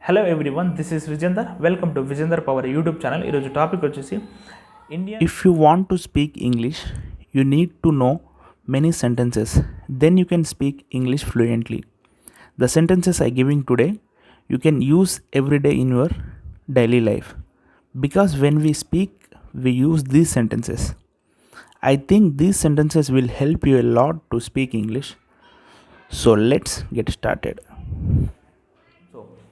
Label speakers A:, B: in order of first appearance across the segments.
A: Hello everyone, this is Vijender. Welcome to Vijender Power YouTube channel. ఈరోజు topic వచ్చేసి Indian.
B: If you want to speak English, you need to know many sentences. Then you can speak English fluently. The sentences I giving today, you can use every day in your daily life. Because when we speak, we use these sentences. I think these sentences will help you a lot to speak English. So let's get started.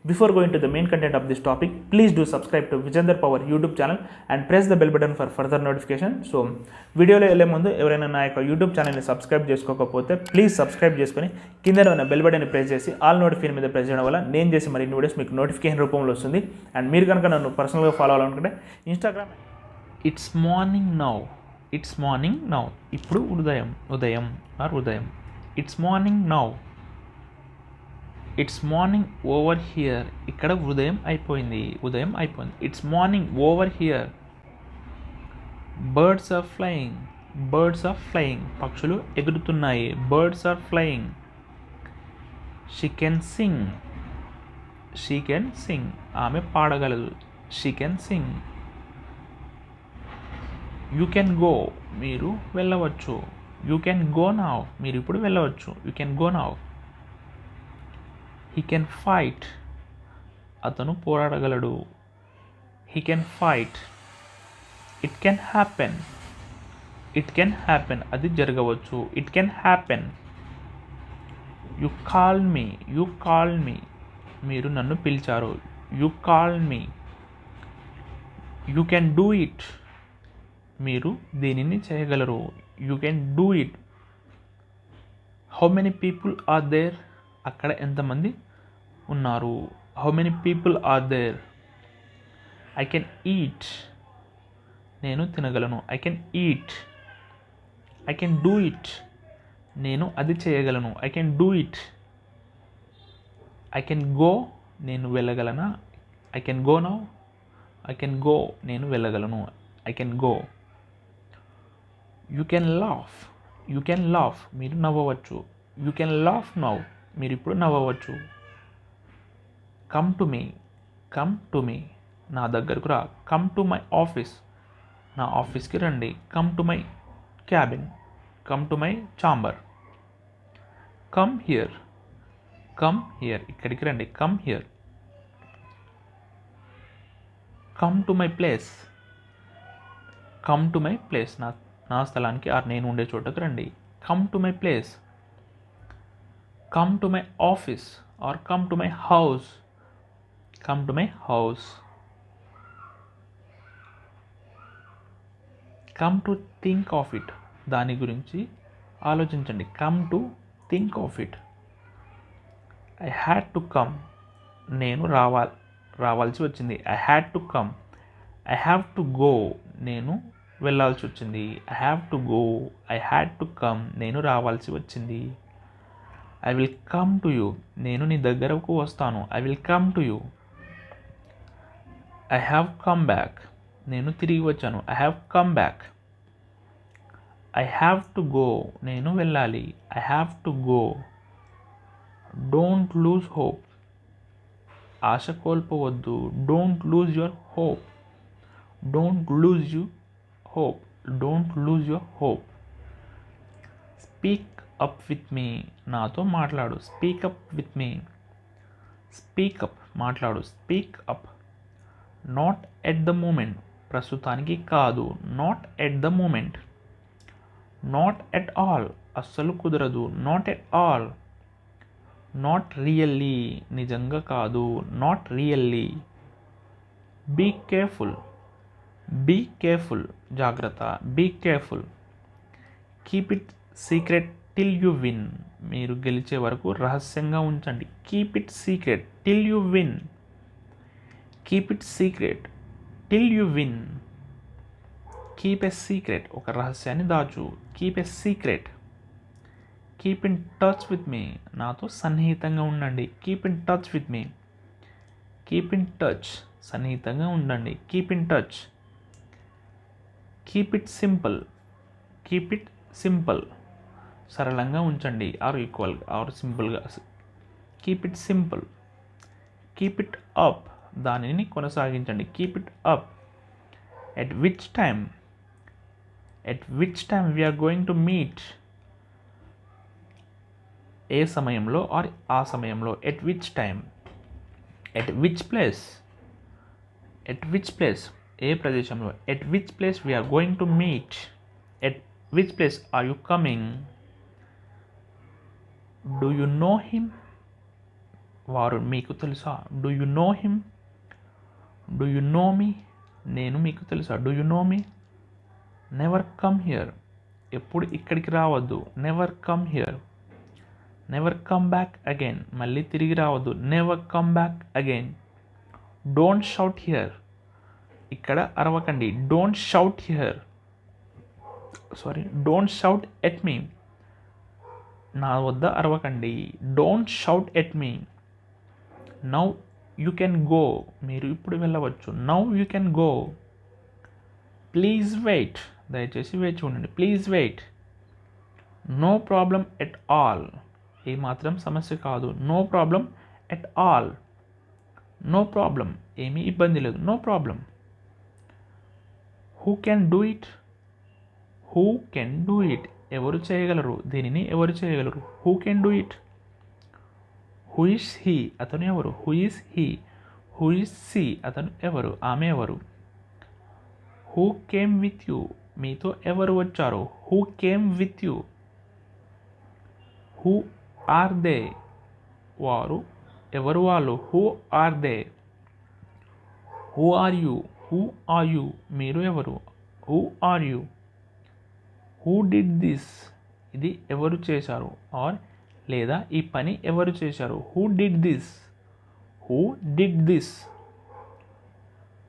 A: So before going to the main content of this topic, please do subscribe to Vijender Power YouTube channel and press the bell button for further notification. So వీడియోలో వెళ్ళే ముందు ఎవరైనా నా యొక్క YouTube ఛానల్ని subscribe చేసుకోకపోతే please subscribe చేసుకొని కింద ఉన్న బెల్ బటన్ని ప్రెస్ చేసి ఆల్ నోటిఫికేషన్ మీద ప్రెస్ చేయడం వల్ల నేను చేసి మరిన్ని వీడియోస్ మీకు నోటిఫికేషన్ రూపంలో వస్తుంది. అండ్ మీరు కనుక నన్ను పర్సనల్గా ఫాలో అవ్వాలనుకుంటే Instagram it's morning now. It's morning now. ఇప్పుడు ఉదయం ఆర్ ఉదయం. It's morning now. It's morning over here. ఇక్కడ ఉదయం అయిపోయింది. It's morning over here. Birds are flying. పక్షులు ఎగురుతున్నాయి. Birds are flying. She can sing. ఆమె పాడగలదు. She can sing. You can go. మీరు వెళ్ళవచ్చు. You can go now. మీరు ఇప్పుడు వెళ్ళవచ్చు. You can go now. He can fight. అతను పోరాడగలడు. He can fight. It can happen. అది జరగవచ్చు. It can happen. You call me. మీరు నన్ను పిలిచారు. You call me. You can do it. మీరు దీనిని చేయగలరు. You can do it. How many people are there. అక్కడ ఎంతమంది ఉన్నారు. How many people are there. I can eat. నేను తినగలను. I can eat. I can do it. నేను అది చేయగలను. I can do it. I can go. నేను వెళ్ళగలనా. I can go now. I can go. నేను వెళ్ళగలను. I can go. You can laugh. మీరు నవ్వవచ్చు. You can laugh now. మీరు ఇప్పుడు నవ్వవచ్చు. Come to me. నా దగ్గరకు రా. Come to my office. నా ఆఫీస్కి రండి. Come to my cabin. Come to my chamber. Come here. ఇక్కడికి రండి. Come here. Come to my place. నా స్థలానికి ఆర్ నేను ఉండే చోటకు రండి. Come to my place. Come to my office or come to my house. Come to think of it. దాని గురించి ఆలోచించండి. Come to think of it. I had to come. నేను రావాల్సి వచ్చింది. I had to come. I have to go. నేను వెళ్ళాల్సి వచ్చింది. I have to go. I had to come. నేను రావాల్సి వచ్చింది. I will come to you. నేను నీ దగ్గరకు వస్తాను. I will come to you. I have come back. నేను తిరిగి వచ్చాను. I have come back. I have to go. నేను వెళ్ళాలి. I have to go. Don't lose hope. ఆశ కోల్పోవద్దు. Don't lose your hope. Don't lose your hope. Speak up with me. నాతో మాట్లాడు. Speak up with me. మాట్లాడు. Speak up. Not at the moment. ప్రస్తుతానికి కాదు. Not at the moment. Not at all. అస్సలు కుదరదు. Not at all. Not really. నిజంగా కాదు. Not really. Be careful. జాగ్రత్త. Be careful. Keep it secret till you win. మీరు గెలిచే వరకు రహస్యంగా ఉంచండి. Keep it secret till you win. Keep a secret. ఒక రహస్యాన్ని దాచు. Keep a secret. Keep in touch with me. నాతో సన్నిహితంగా ఉండండి. Keep in touch with me. సన్నిహితంగా ఉండండి. Keep in touch. Keep it simple. సరళంగా ఉంచండి. ఆర్ ఈక్వల్ ఆర్ సింపుల్గా. Keep it simple. Keep it up, దానిని కొనసాగించండి. Keep it up. At which time we are going to meet, ఏ సమయంలో ఆర్ ఆ సమయంలో. At which time. At which place, ఏ ప్రదేశంలో. At which place we are going to meet, at which place are you coming. Do you know him, వారు మీకు తెలుసా. Do you know him. Do you know me, నేను మీకు తెలుసా. Do you know me. Never come here, ఎప్పుడు ఇక్కడికి రావద్దు. Never come here. Never come back again, మళ్ళీ తిరిగి రావద్దు. Never come back again. Don't shout here, ఇక్కడ అరవకండి. Don't shout here, don't shout at me, నా వద్ద అరవకండి. Don't shout at me. Now you can go, మీరు ఇప్పుడు వెళ్ళవచ్చు. Now you can go. Please wait, దయచేసి వేచి ఉండండి. Please wait. No problem at all, ఏమాత్రం సమస్య కాదు. No problem at all. No problem, ఏమీ ఇబ్బంది లేదు. No problem. Who can do it. Who can do it, ఎవరు చేయగలరు దీనిని, ఎవరు చేయగలరు. Who can do it. Who is he, అతను ఎవరు. Who is he. Who is see, అతను ఎవరు, ఆమె ఎవరు. హూ కేమ్ విత్ యూ, మీతో ఎవరు వచ్చారు. Who came with you. Who are they, వారు ఎవరు వాళ్ళు. Who are they. Who are you. Who are you, మీరు ఎవరు. Who are you. Who did this, ఇది ఎవరు చేశారు ఆర్ లేదా ఈ పని ఎవరు చేశారు. Who did this. Who did this.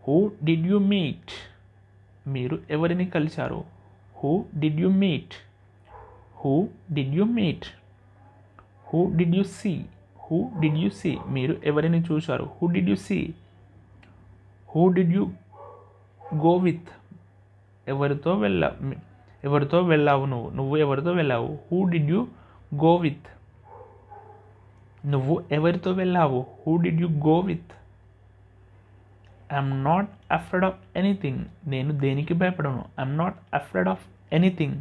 A: Who did you meet, మీరు ఎవరిని కలిశారు. Who did you meet. Who did you meet. Who did you see. Who did you see, మీరు ఎవరిని చూశారు. Who did you see. Who did you go with, ఎవరితో వెళ్ళావు నువ్వు ఎవరితో వెళ్ళావు. Who did you go with, నువ్వు ఎవరితో వెళ్ళావు. Who did you go with. I'm not afraid of anything, నేను దేనికి భయపడను. I'm not afraid of anything.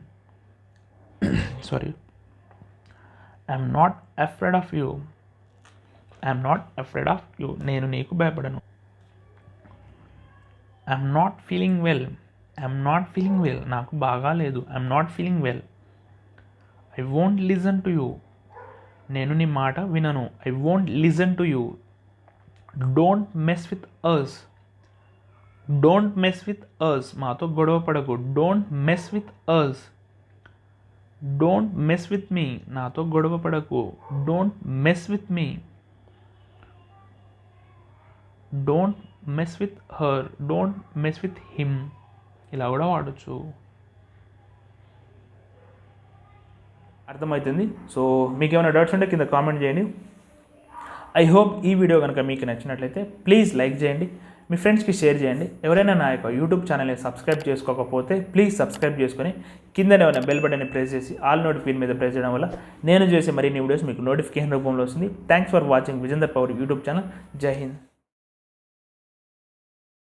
A: I'm not afraid of you. I'm not afraid of you, నేను నీకు భయపడను. I'm not feeling well. నాకు బాగా లేదు. I'm not feeling well. I won't listen to you, నేను నీ మాట వినను. I won't listen to you. Don't mess with us. మాతో గొడవ పడకు. Don't mess with us. Don't mess with me, నాతో గొడవ పడకు. Don't mess with me. Don't mess with her. Don't mess with him, ఇలా కూడా వాడచ్చు. అర్థమవుతుంది. సో మీకు ఏమైనా డౌట్స్ ఉంటే కింద కామెంట్ చేయండి. ఐ హోప్ ఈ వీడియో కనుక మీకు నచ్చినట్లయితే ప్లీజ్ లైక్ చేయండి, మీ ఫ్రెండ్స్కి షేర్ చేయండి. ఎవరైనా నా యొక్క యూట్యూబ్ ఛానల్ని సబ్స్క్రైబ్ చేసుకోకపోతే ప్లీజ్ సబ్స్క్రైబ్ చేసుకొని కిందనే ఉన్న బెల్ బటన్ని ప్రెస్ చేసి ఆల్ నోటిఫికేషన్ మీద ప్రెస్ చేయడం వల్ల నేను చేసే మరిన్ని వీడియోస్ మీకు నోటిఫికేషన్ రూపంలో వస్తుంది. Thanks for watching Vijender power YouTube channel. జై హింద్.